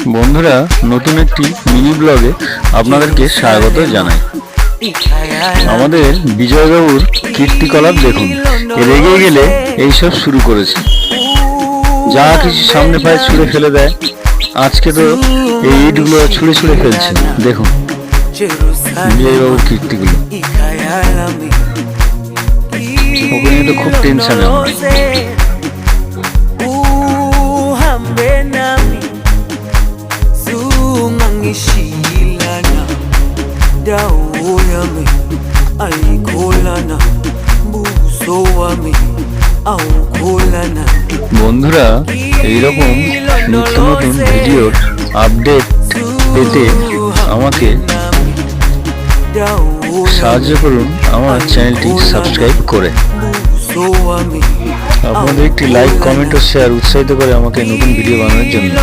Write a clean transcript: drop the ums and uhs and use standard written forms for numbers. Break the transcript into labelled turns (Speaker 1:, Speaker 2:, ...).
Speaker 1: বন্ধুরা, নতুন একটি মিনি ব্লগে আপনাদেরকে স্বাগত জানাই। আমাদের বিজয়বাবুর কীর্তিকলাপ দেখুন। রেগে গেলে এইসব শুরু করেছে, যা কিছু সামনে পায়ে ছুঁড়ে ফেলে দেয়। আজকে তো এই ইটগুলো ছুঁড়ে ছুঁড়ে ফেলছে। দেখুন বিজয়বাবুর কীর্তিগুলো। ওকে নিয়ে তো খুব টেনশনে আমরা। বন্ধুরা, এইরকম নিত্য নতুন ভিডিওর আপডেট পেতে আমাকে সাহায্য করুন আমার চ্যানেলটি সাবস্ক্রাইব করে। আপনাদের একটি লাইক, কমেন্ট ও শেয়ার উৎসাহিত করে আমাকে নতুন ভিডিও বানানোর জন্য।